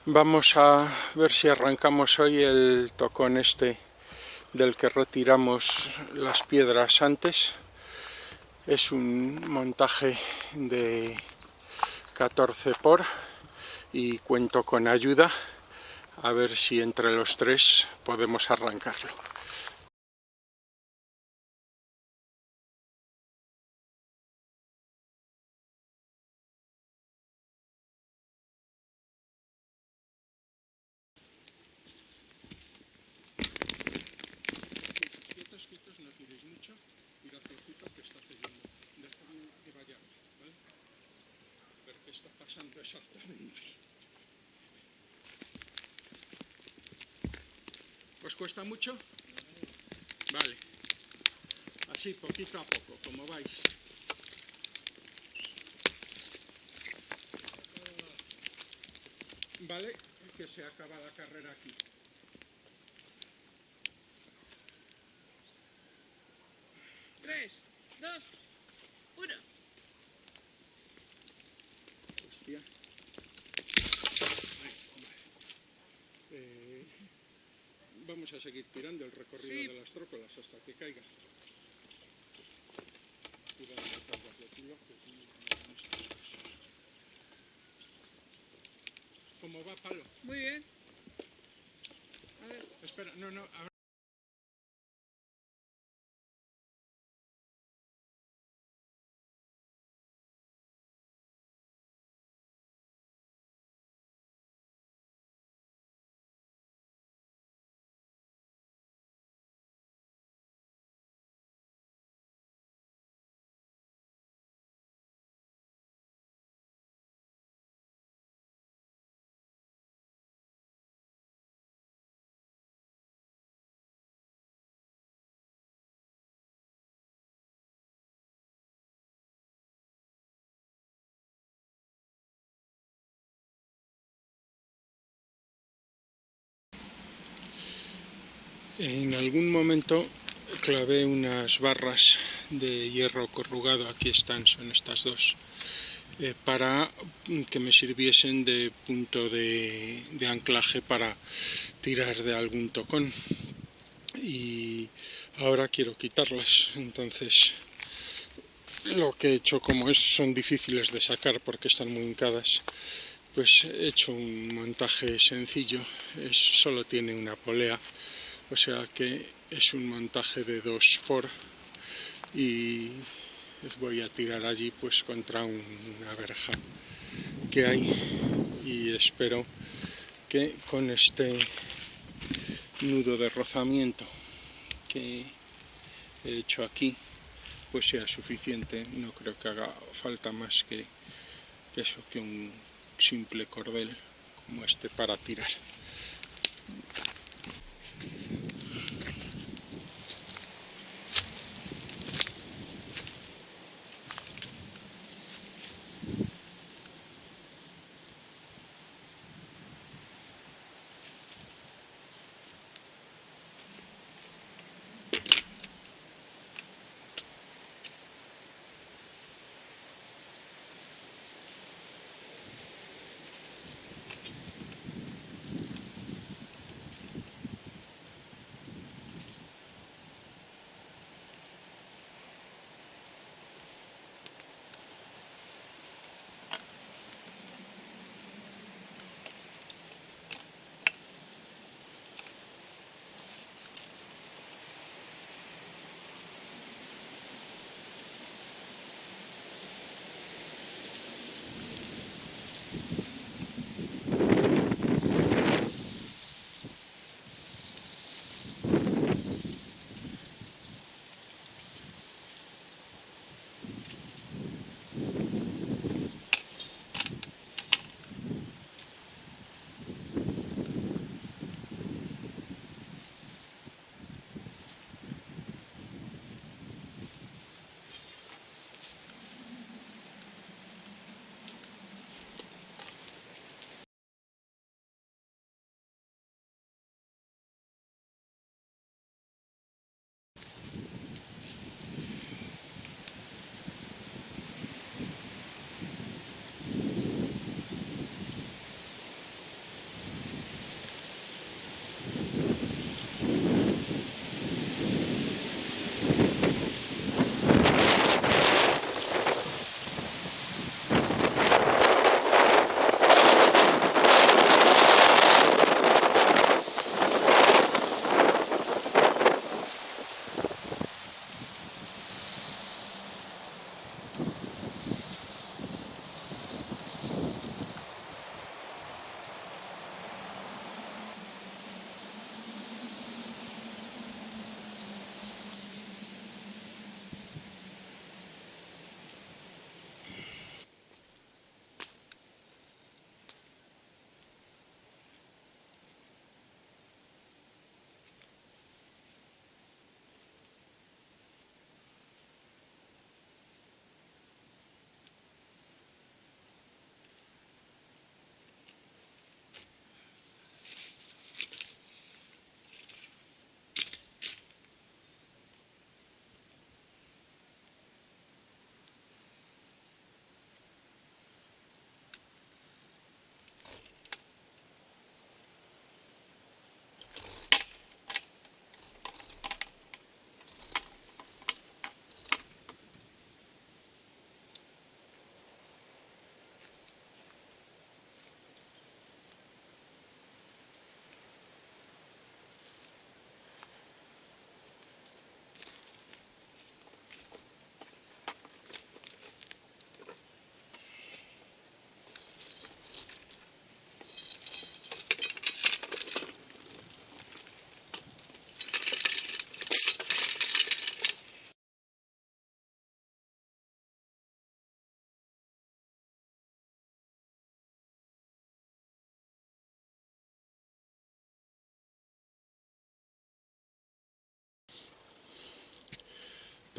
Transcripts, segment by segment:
Vamos a ver si arrancamos hoy el tocón este del que retiramos las piedras antes. Es un montaje de 14 por y cuento con ayuda, a ver si entre los tres podemos arrancarlo. Quietos, no tiréis mucho, tirad flojito que está cediendo. Dejadme que vaya, ¿vale? A ver qué está pasando exactamente. ¿Os cuesta mucho? Vale. Así, poquito a poco, como vais. Vale, que se acaba la carrera aquí. Tres, dos, uno. Hostia. Vamos a seguir tirando el recorrido de las trócolas hasta que caiga. Cuidado, no caigas de culo, que no estas cosas. ¿Cómo va, Palo? Muy bien. A ver. Espera, no, ahora. En algún momento clavé unas barras de hierro corrugado, aquí están, son estas dos, para que me sirviesen de punto de anclaje para tirar de algún tocón. Y ahora quiero quitarlas, entonces lo que he hecho, como son difíciles de sacar porque están muy hincadas, pues he hecho un montaje sencillo, solo tiene una polea, o sea que es un montaje de 2 por y voy a tirar allí pues contra una verja que hay y espero que con este nudo de rozamiento que he hecho aquí pues sea suficiente. No creo que haga falta más que eso, que un simple cordel como este para tirar.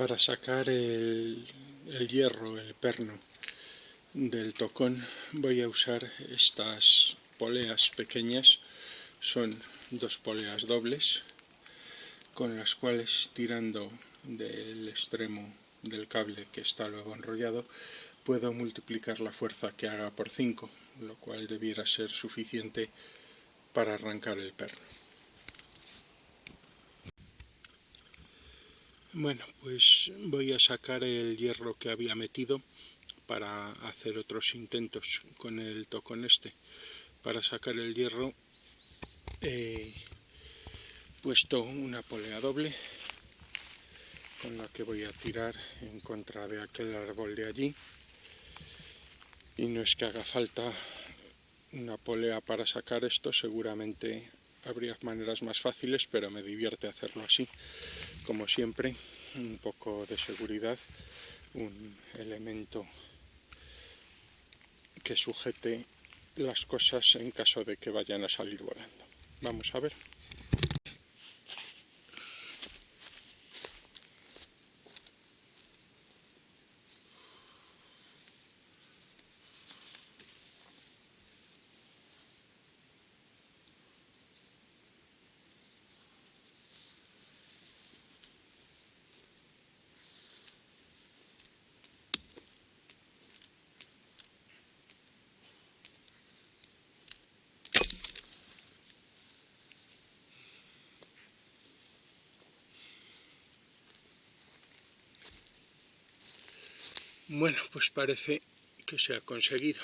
Para sacar el hierro, el perno del tocón, voy a usar estas poleas pequeñas. Son 2 poleas dobles, con las cuales, tirando del extremo del cable que está luego enrollado, puedo multiplicar la fuerza que haga por 5, lo cual debiera ser suficiente para arrancar el perno. Bueno, pues voy a sacar el hierro que había metido para hacer otros intentos con el tocón este. Para sacar el hierro he puesto una polea doble con la que voy a tirar en contra de aquel árbol de allí, y no es que haga falta una polea para sacar esto, seguramente habría maneras más fáciles, pero me divierte hacerlo así. Como siempre, un poco de seguridad, un elemento que sujete las cosas en caso de que vayan a salir volando. Vamos a ver. Bueno, pues parece que se ha conseguido.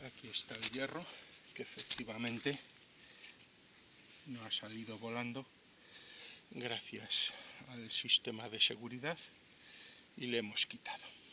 Aquí está el hierro, que efectivamente no ha salido volando gracias al sistema de seguridad, y le hemos quitado.